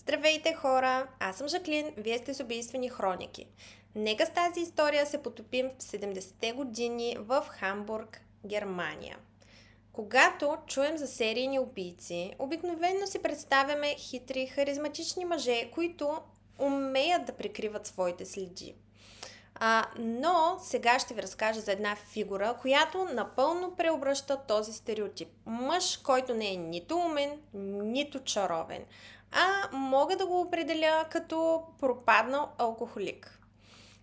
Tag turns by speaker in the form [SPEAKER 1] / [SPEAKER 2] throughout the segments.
[SPEAKER 1] Здравейте хора, аз съм Жаклин, вие сте с убийствени хроники. Нека с тази история се потопим в 70-те години в Хамбург, Германия. Когато чуем за серийни убийци, обикновено си представяме хитри, харизматични мъже, които умеят да прикриват своите следи. Но сега ще ви разкажа за една фигура, която напълно преобръща този стереотип. Мъж, който не е нито умен, нито чаровен, а мога да го определя като пропаднал алкохолик.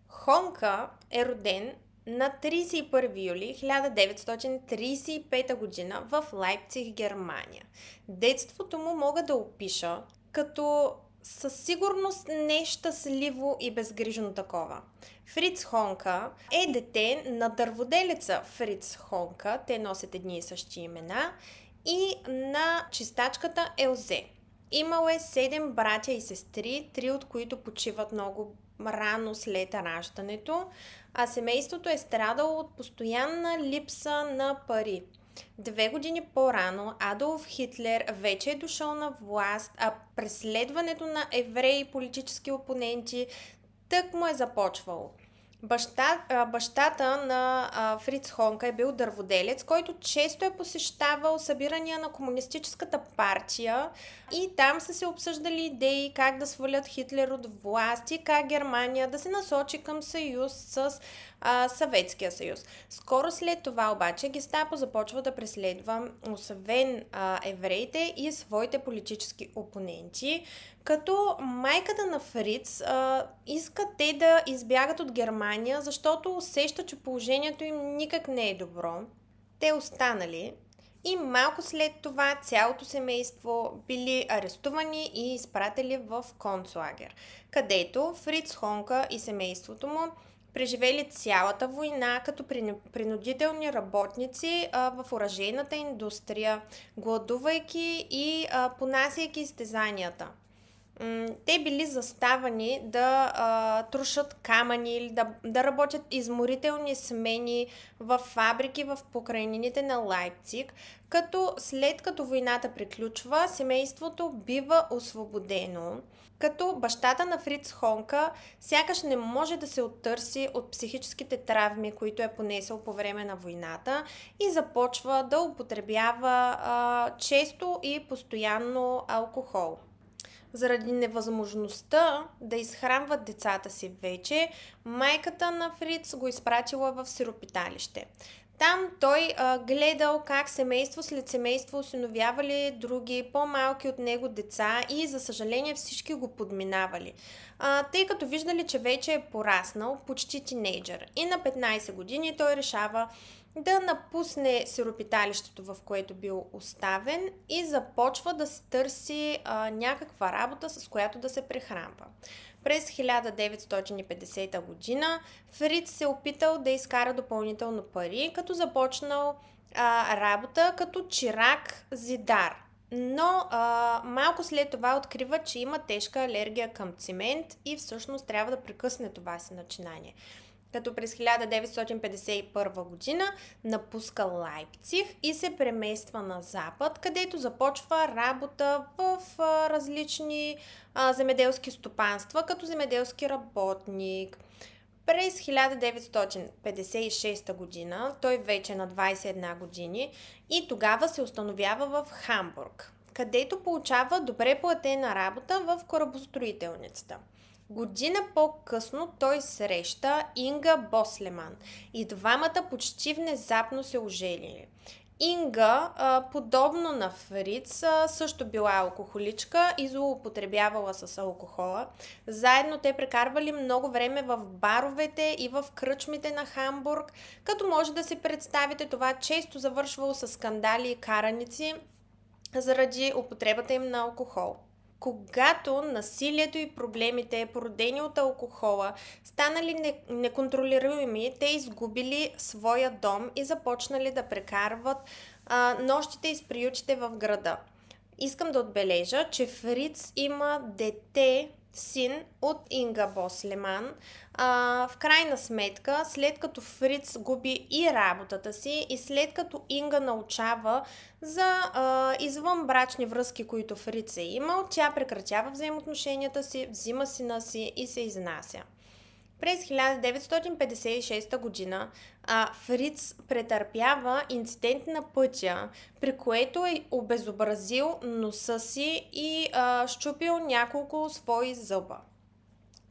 [SPEAKER 1] Хонка е роден на 31 юли 1935 година в Лайпциг, Германия. Детството му мога да опиша като със сигурност нещастливо и безгрижно такова. Фриц Хонка е дете на дърводелеца Фриц Хонка, те носят едни и същи имена, и на чистачката Елзе. Имал е 7 братя и сестри, 3 от които почиват много рано след раждането, а семейството е страдало от постоянна липса на пари. 2 години по-рано Адолф Хитлер вече е дошъл на власт, а преследването на евреи и политически опоненти тък му е започвало. Бащата на Фриц Хонка е бил дърводелец, който често е посещавал събирания на комунистическата партия и там са се обсъждали идеи как да свалят Хитлер от власт и как Германия да се насочи към съюз с Съветския съюз. Скоро след това обаче Гестапо започва да преследва освен евреите и своите политически опоненти, като майката на Фриц иска те да избягат от Германия, защото усеща, че положението им никак не е добро. Те останали и малко след това цялото семейство били арестувани и изпратили в концлагер, където Фриц Хонка и семейството му преживели цялата война като принудителни работници в оръжейната индустрия, гладувайки и понасяйки изтезанията. Те били заставани да трушат камъни или да работят изморителни смени в фабрики в покрайнините на Лайпциг, като след като войната приключва, семейството бива освободено, като бащата на Фриц Хонка сякаш не може да се оттърси от психическите травми, които е понесъл по време на войната и започва да употребява често и постоянно алкохол. Заради невъзможността да изхранват децата си вече, майката на Фриц го изпратила в сиропиталище. Там той гледал как семейство след семейство осиновявали други по-малки от него деца и за съжаление всички го подминавали, тъй като виждали, че вече е пораснал, почти тинейджър. И на 15 години той решава да напусне сиропиталището, в което бил оставен, и започва да се търси някаква работа, с която да се прехранва. През 1950 година Фриц се опитал да изкара допълнително пари, като започнал работа като чирак зидар. Но малко след това открива, че има тежка алергия към цимент и всъщност трябва да прекъсне това си начинание. Като през 1951 година напуска Лайпциг и се премества на запад, където започва работа в различни земеделски стопанства, като земеделски работник. През 1956 година, той вече на 21 години, и тогава се установява в Хамбург, където получава добре платена работа в корабостроителницата. Година по-късно той среща Инга Бослеман и двамата почти внезапно се оженили. Инга, подобно на Фриц, също била алкохоличка и злоупотребявала с алкохола. Заедно те прекарвали много време в баровете и в кръчмите на Хамбург, като може да си представите, това често завършвало с скандали и караници заради употребата им на алкохол. Когато насилието и проблемите, породени от алкохола, станали неконтролируеми, те изгубили своя дом и започнали да прекарват нощите из приютите в града. Искам да отбележа, че Фриц има дете син от Инга Бослеман. В крайна сметка, след като Фриц губи и работата си и след като Инга научава за извънбрачни връзки, които Фриц е имал, тя прекратява взаимоотношенията си, взима сина си и се изнася. През 1956 година Фриц претърпява инцидент на пътя, при което е обезобразил носа си и счупил няколко свои зъба.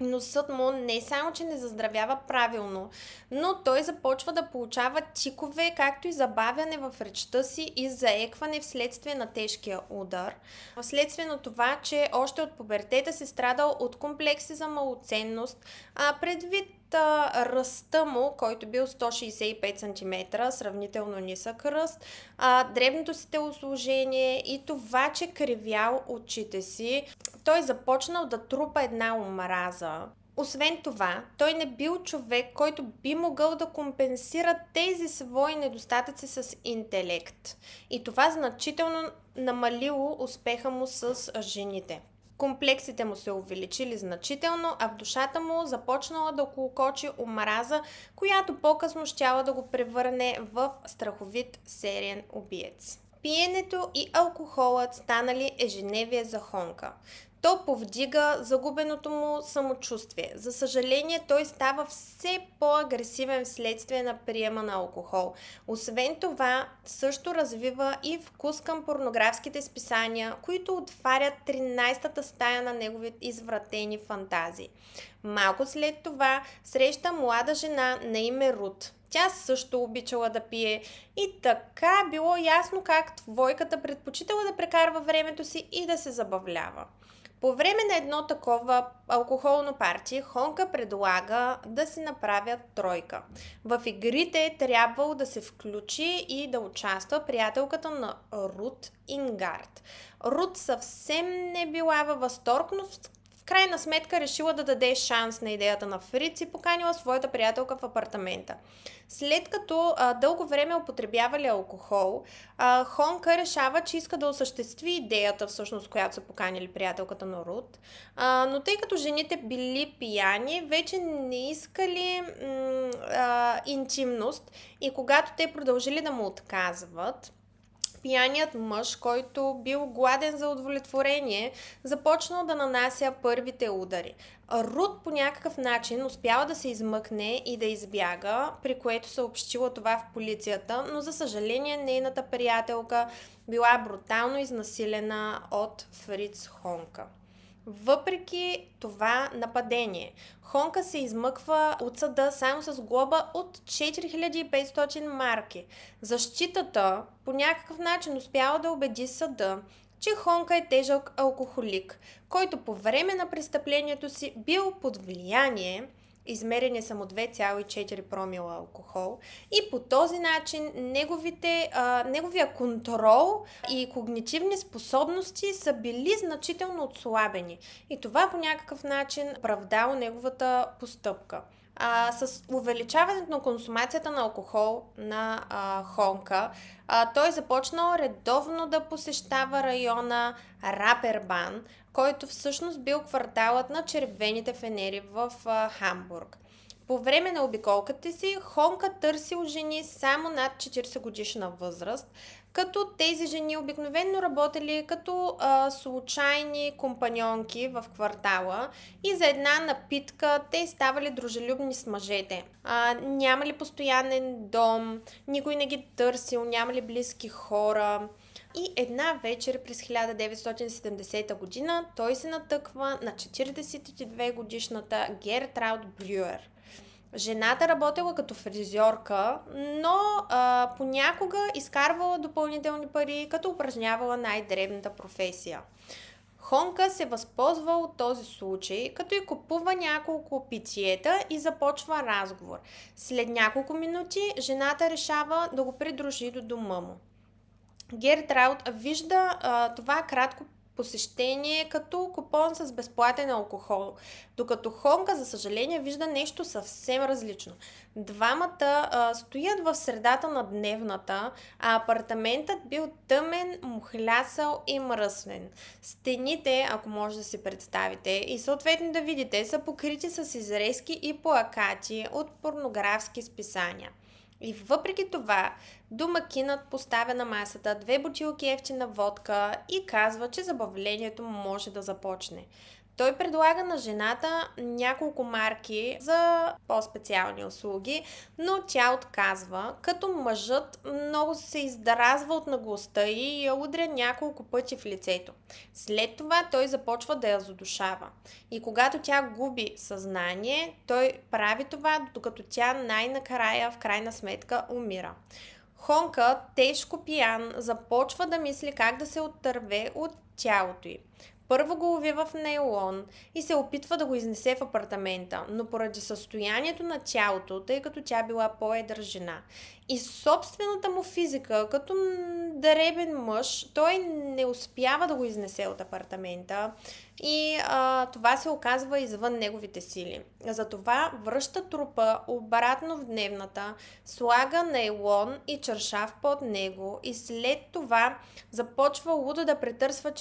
[SPEAKER 1] Носът му не само, че не заздравява правилно, но той започва да получава тикове, както и забавяне в речта си и заекване вследствие на тежкия удар. Вследствие на това, че още от пубертета се страдал от комплекси за малоценност, предвид ръста му, който бил 165 см, сравнително нисък ръст, дребното си телосложение и това, че кривял очите си, той започнал да трупа една омраза. Освен това, той не бил човек, който би могъл да компенсира тези свои недостатъци с интелект. И това значително намалило успеха му с жените. Комплексите му се увеличили значително, а в душата му започнала да колкочи омраза, която по-късно щяла да го превърне в страховит сериен убиец. Пиенето и алкохолът станали ежедневие за Хонка. То повдига загубеното му самочувствие. За съжаление, той става все по-агресивен вследствие на приема на алкохол. Освен това, също развива и вкус към порнографските списания, които отварят 13-та стая на неговите извратени фантазии. Малко след това среща млада жена на име Рут. Тя също обичала да пие и така било ясно как двойката предпочитала да прекарва времето си и да се забавлява. По време на едно такова алкохолно парти, Хонка предлага да си направят тройка. В игрите трябвало да се включи и да участва приятелката на Рут Ингард. Рут съвсем не била във възторг, но в крайна сметка решила да даде шанс на идеята на Фриц и поканила своята приятелка в апартамента. След като дълго време употребявали алкохол, Хонка решава, че иска да осъществи идеята, всъщност, която са поканили приятелката на Рут, но тъй като жените били пияни, вече не искали интимност и когато те продължили да му отказват, пияният мъж, който бил гладен за удовлетворение, започнал да нанася първите удари. Рут по някакъв начин успяла да се измъкне и да избяга, при което съобщила това в полицията, но за съжаление нейната приятелка била брутално изнасилена от Фриц Хонка. Въпреки това нападение, Хонка се измъква от съда само с глоба от 4500 марки. Защитата по някакъв начин успяла да убеди съда, че Хонка е тежък алкохолик, който по време на престъплението си бил под влияние, измерени са му 2,4 промила алкохол и по този начин неговия контрол и когнитивни способности са били значително отслабени и това по някакъв начин оправдало неговата постъпка. С увеличаването на консумацията на алкохол на Хонка, той започнал редовно да посещава района Рапербан, който всъщност бил кварталът на червените фенери в Хамбург. По време на обиколката си Хонка търсил жени само над 40 годишна възраст, като тези жени обикновено работели като случайни компаньонки в квартала и за една напитка те ставали дружелюбни с мъжете. Нямали постоянен дом, никой не ги търсил, нямали близки хора. И една вечер през 1970 година той се натъква на 42 годишната Гертраут Брюер. Жената работела като фризьорка, но понякога изкарвала допълнителни пари, като упражнявала най-дребната професия. Хонка се възползва от този случай, като и купува няколко питиета и започва разговор. След няколко минути жената решава да го придружи до дома му. Гертраут вижда това кратко посещение като купон с безплатен алкохол. Докато Хонка, за съжаление, вижда нещо съвсем различно. Двамата стоят в средата на дневната, а апартаментът бил тъмен, мухлясал и мръсен. Стените, ако може да си представите и съответно да видите, са покрити с изрезки и плакати от порнографски списания. И въпреки това, домакинът поставя на масата 2 бутилки евтина водка и казва, че забавлението може да започне. Той предлага на жената няколко марки за по-специални услуги, но тя отказва, като мъжът много се издразва от наглостта и я удря няколко пъти в лицето. След това той започва да я задушава. И когато тя губи съзнание, той прави това, докато тя най-накрая, в крайна сметка, умира. Хонка, тежко пиян, започва да мисли как да се оттърве от тялото й. Първо го уви в нейлон и се опитва да го изнесе в апартамента, но поради състоянието на тялото, тъй като тя била по-едра жена, и собствената му физика, като дребен мъж, той не успява да го изнесе от апартамента и това се оказва извън неговите сили. Затова връща трупа обратно в дневната, слага нейлон и чаршаф под него и след това започва лудо да претърсва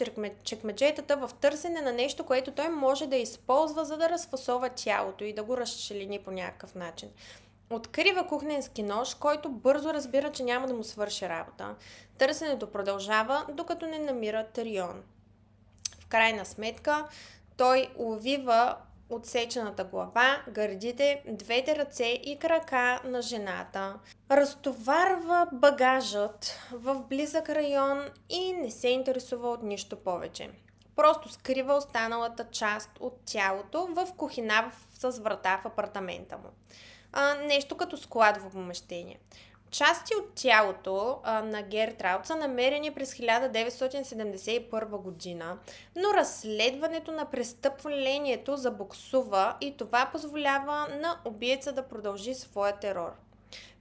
[SPEAKER 1] чекмеджетата в търсене на нещо, което той може да използва, за да разфасова тялото и да го разчелини по някакъв начин. Открива кухненски нож, който бързо разбира, че няма да му свърши работа. Търсенето продължава, докато не намира Тирион. В крайна сметка, той увива отсечената глава, гърдите, двете ръце и крака на жената. Разтоварва багажът в близък район и не се интересува от нищо повече. Просто скрива останалата част от тялото в кухина с врата в апартамента му. Нещо като складово помещение. Части от тялото на Гертраут са намерени през 1971 година, но разследването на престъплението забуксува и това позволява на убиеца да продължи своя терор.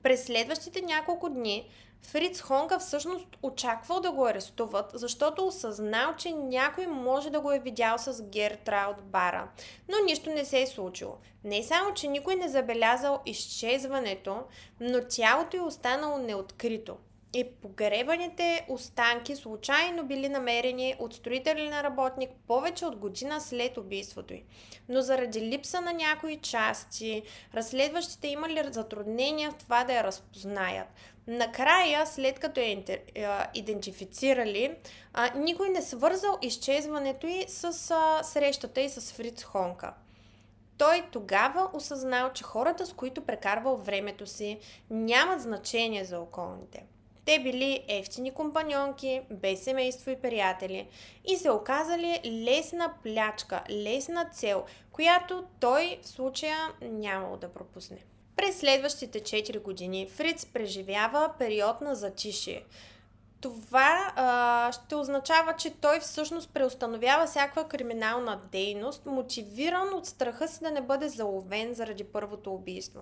[SPEAKER 1] През следващите няколко дни Фриц Хонка всъщност очаквал да го арестуват, защото осъзнал, че някой може да го е видял с Гертраут в бара, но нищо не се е случило. Не само, че никой не забелязал изчезването, но тялото е останало неоткрито. И погребаните останки случайно били намерени от строителен работник повече от година след убийството й. Но заради липса на някои части, разследващите имали затруднения в това да я разпознаят. Накрая, след като я идентифицирали, никой не свързал изчезването й с срещата й с Фриц Хонка. Той тогава осъзнал, че хората, с които прекарвал времето си, нямат значение за околните. Те били евтини компаньонки, без семейство и приятели и се оказали лесна плячка, лесна цел, която той в случая нямало да пропусне. През следващите 4 години Фриц преживява период на затишие. Това ще означава, че той всъщност преустановява всякаква криминална дейност, мотивиран от страха си да не бъде заловен заради първото убийство.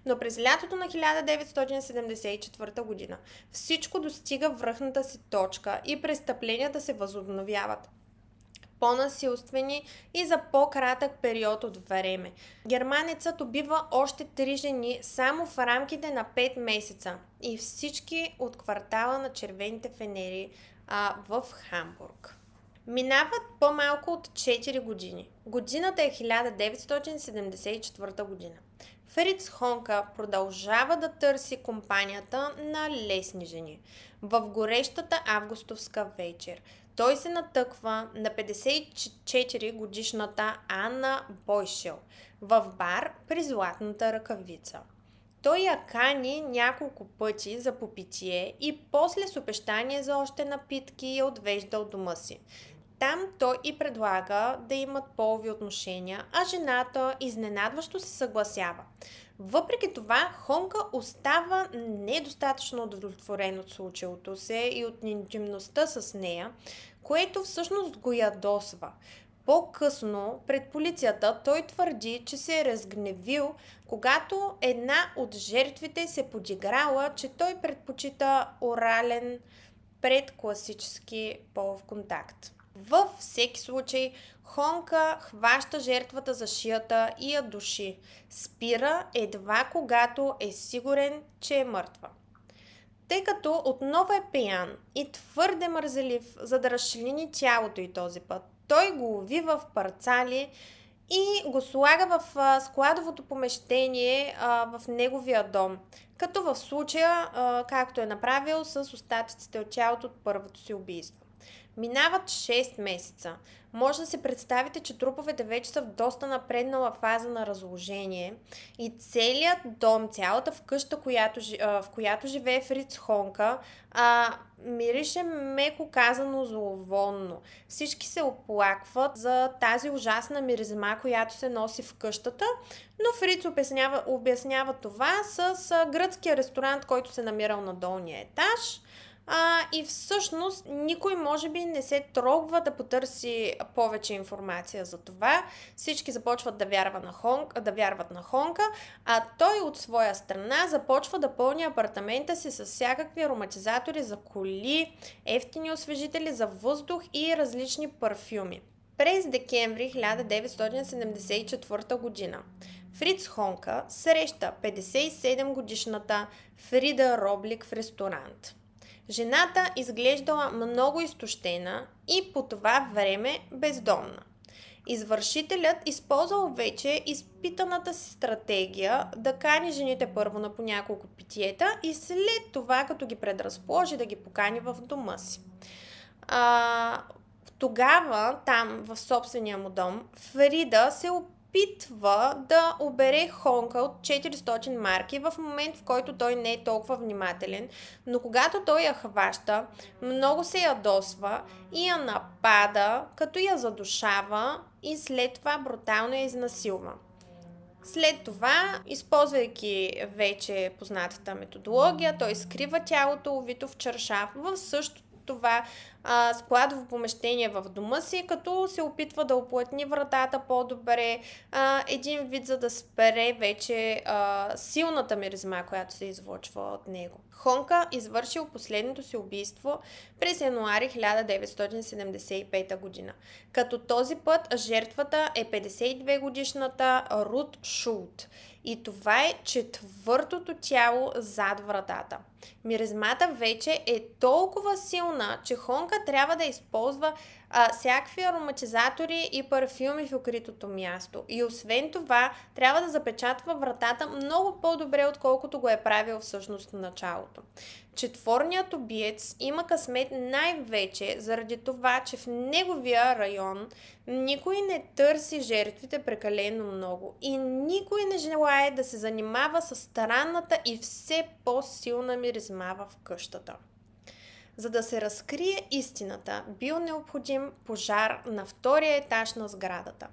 [SPEAKER 1] Но през лятото на 1974 година всичко достига връхната си точка и престъпленията се възобновяват. По-насилствени и за по-кратък период от време. Германецът убива още 3 жени само в рамките на 5 месеца и всички от квартала на червените фенери в Хамбург. Минават по-малко от 4 години. Годината е 1974 година. Фриц Хонка продължава да търси компанията на лесни жени. В горещата августовска вечер той се натъква на 54 годишната Анна Бойшел в бар при Златната ръкавица. Той я кани няколко пъти за попитие и после с обещание за още напитки я отвежда от дома си. Там той и предлага да имат полови отношения, а жената изненадващо се съгласява. Въпреки това, Хонка остава недостатъчно удовлетворен от случилото се и от интимността с нея, което всъщност го ядосва. По-късно пред полицията той твърди, че се е разгневил, когато една от жертвите се подиграла, че той предпочита орален пред класически полов контакт. Във всеки случай, Хонка хваща жертвата за шията и я души. Спира едва когато е сигурен, че е мъртва. Тъй като отново е пиян и твърде мързелив, за да разчлини тялото й този път, той го лови в парцали и го слага в складовото помещение в неговия дом. Като в случая, както е направил с остатъците от тялото от първото си убийство. Минават 6 месеца. Може да се представите, че труповете вече са в доста напреднала фаза на разложение и целият дом, цялата къща, в която живее Фриц Хонка, мирише меко казано зловонно. Всички се оплакват за тази ужасна миризма, която се носи в къщата, но Фриц обяснява това с гръцкия ресторант, който се намирал на долния етаж. И всъщност никой може би не се трогва да потърси повече информация за това. Всички започват да вярват на Хонка, а той от своя страна започва да пълни апартамента си с всякакви ароматизатори за коли, евтини освежители за въздух и различни парфюми. През декември 1974 година Фриц Хонка среща 57-годишната Фрида Роблик в ресторант. Жената изглеждала много изтощена и по това време бездомна. Извършителят използвал вече изпитаната си стратегия да кани жените първо на по няколко питиета и след това, като ги предразположи, да ги покани в дома си. Тогава, там, в собствения му дом, Фрида се опитва да обере Хонка от 400 марки в момент, в който той не е толкова внимателен, но когато той я хваща, много се ядосва и я напада, като я задушава и след това брутално я изнасилва. След това, използвайки вече познатата методология, той скрива тялото, увито в чаршаф, в същото това складово помещение в дома си, като се опитва да оплътни вратата по-добре, един вид, за да спре вече силната миризма, която се излъчва от него. Хонка извършил последното си убийство през януари 1975 година, като този път жертвата е 52-годишната Рут Шулт. И това е четвъртото тяло зад вратата. Миризмата вече е толкова силна, че Хонка трябва да използва всякакви ароматизатори и парфюми в укритото място. И освен това, трябва да запечатва вратата много по-добре, отколкото го е правил всъщност в началото. Четворният убиец има късмет най-вече заради това, че в неговия район никой не търси жертвите прекалено много и никой не желае да се занимава с странната и все по-силна миризма в къщата. За да се разкрие истината, бил необходим пожар на втория етаж на сградата.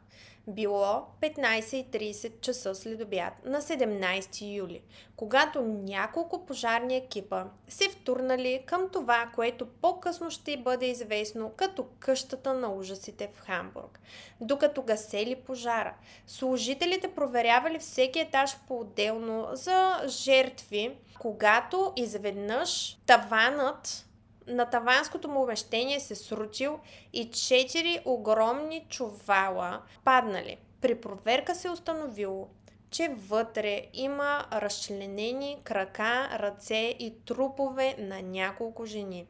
[SPEAKER 1] Било 15:30 часа след обяд на 17 юли, когато няколко пожарни екипа се втурнали към това, което по-късно ще бъде известно като къщата на ужасите в Хамбург. Докато гасели пожара, служителите проверявали всеки етаж по-отделно за жертви, когато изведнъж таванът на таванското му помещение се срутил и 4 огромни чувала паднали. При проверка се установило, че вътре има разчленени крака, ръце и трупове на няколко жени.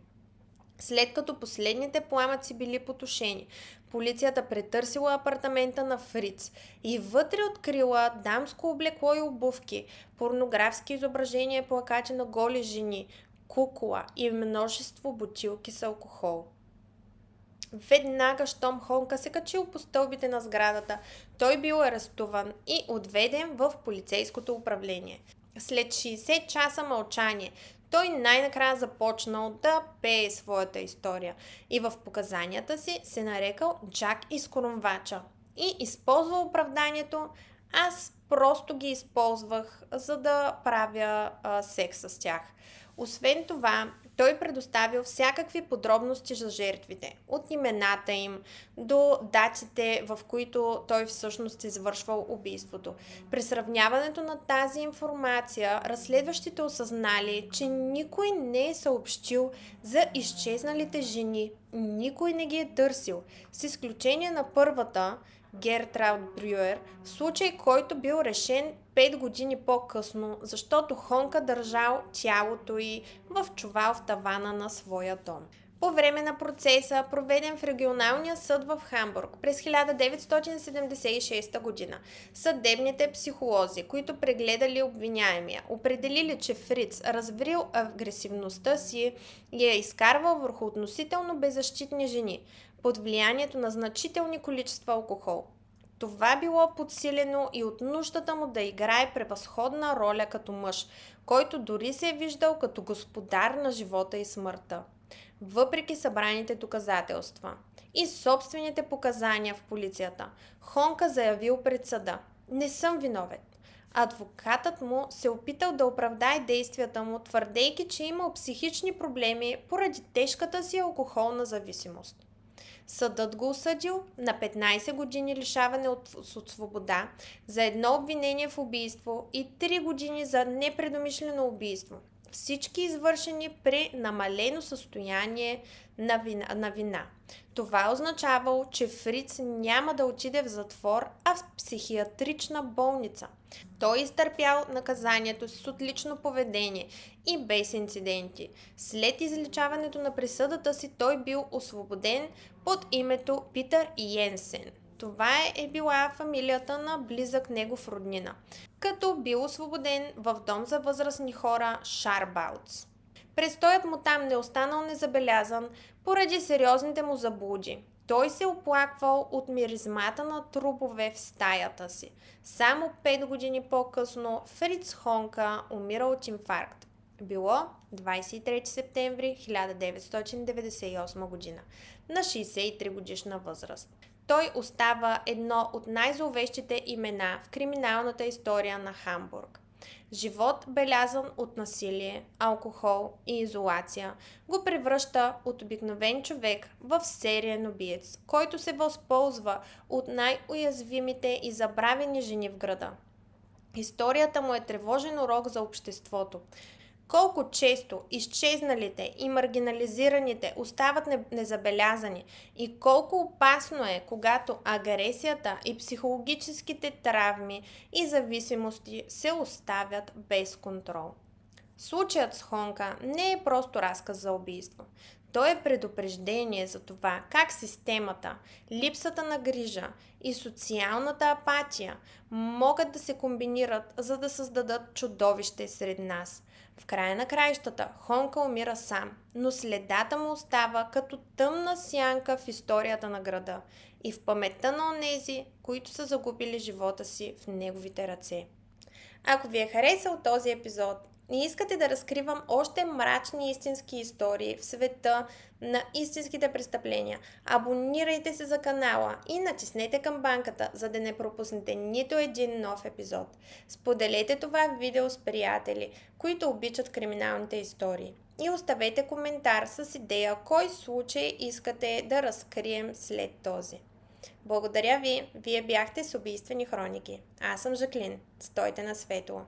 [SPEAKER 1] След като последните пламъци били потушени, полицията претърсила апартамента на Фриц и вътре открила дамско облекло и обувки, порнографски изображения и плакати на голи жени, кукла и множество бутилки с алкохол. Веднага, щом Хонка се качил по стълбите на сградата, той бил арестуван и отведен в полицейското управление. След 60 часа мълчание, той най-накрая започнал да пее своята история и в показанията си се нарекал Джак изкорумвача и използвал оправданието: аз просто ги използвах, за да правя секс с тях. Освен това, Той предоставил всякакви подробности за жертвите, от имената им до датите, в които той всъщност извършвал убийството. При сравняването на тази информация, разследващите осъзнали, че никой не е съобщил за изчезналите жени, никой не ги е търсил, с изключение на първата, Гертраут Брюер, случай, който бил решен 5 години по-късно, защото Хонка държал тялото й в чувал в тавана на своя дом. По време на процеса, проведен в регионалния съд в Хамбург през 1976 година, съдебните психолози, които прегледали обвиняемия, определили, че Фриц развил агресивността си и е изкарвал върху относително беззащитни жени под влиянието на значителни количества алкохол. Това било подсилено и от нуждата му да играе превъзходна роля като мъж, който дори се е виждал като господар на живота и смъртта. Въпреки събраните доказателства и собствените показания в полицията, Хонка заявил пред съда: "Не съм виновен." Адвокатът му се опитал да оправдае действията му, твърдейки, че имал психични проблеми поради тежката си алкохолна зависимост. Съдът го осъдил на 15 години лишаване от свобода за едно обвинение в убийство и 3 години за непредумишлено убийство. Всички извършени при намалено състояние на вина. Това означавало, че Фриц няма да отиде в затвор, а в психиатрична болница. Той изтърпял наказанието си с отлично поведение и без инциденти. След изличаването на присъдата си той бил освободен под името Питър Йенсен. Това е била фамилията на близък негов роднина, като бил освободен в дом за възрастни хора Шарбаутс. Престоят му там не останал незабелязан поради сериозните му заблуди. Той се оплаквал от миризмата на трупове в стаята си. Само 5 години по-късно Фриц Хонка умирал от инфаркт. Било 23 септември 1998 година, на 63 годишна възраст. Той остава едно от най-зловещите имена в криминалната история на Хамбург. Живот белязан от насилие, алкохол и изолация го превръща от обикновен човек в сериен убиец, който се възползва от най-уязвимите и забравени жени в града. Историята му е тревожен урок за обществото. Колко често изчезналите и маргинализираните остават незабелязани и колко опасно е, когато агресията и психологическите травми и зависимости се оставят без контрол. Случаят с Хонка не е просто разказ за убийство. Той е предупреждение за това как системата, липсата на грижа и социалната апатия могат да се комбинират, за да създадат чудовище сред нас. В края на краищата Хонка умира сам, но следата му остава като тъмна сянка в историята на града и в паметта на онези, които са загубили живота си в неговите ръце. Ако ви е харесал този епизод и искате да разкривам още мрачни истински истории в света на истинските престъпления, абонирайте се за канала и натиснете камбанката, за да не пропуснете нито един нов епизод. Споделете това видео с приятели, които обичат криминалните истории. И оставете коментар с идея кой случай искате да разкрием след този. Благодаря ви, вие бяхте с Убийствени хроники. Аз съм Жаклин. Стойте на светло!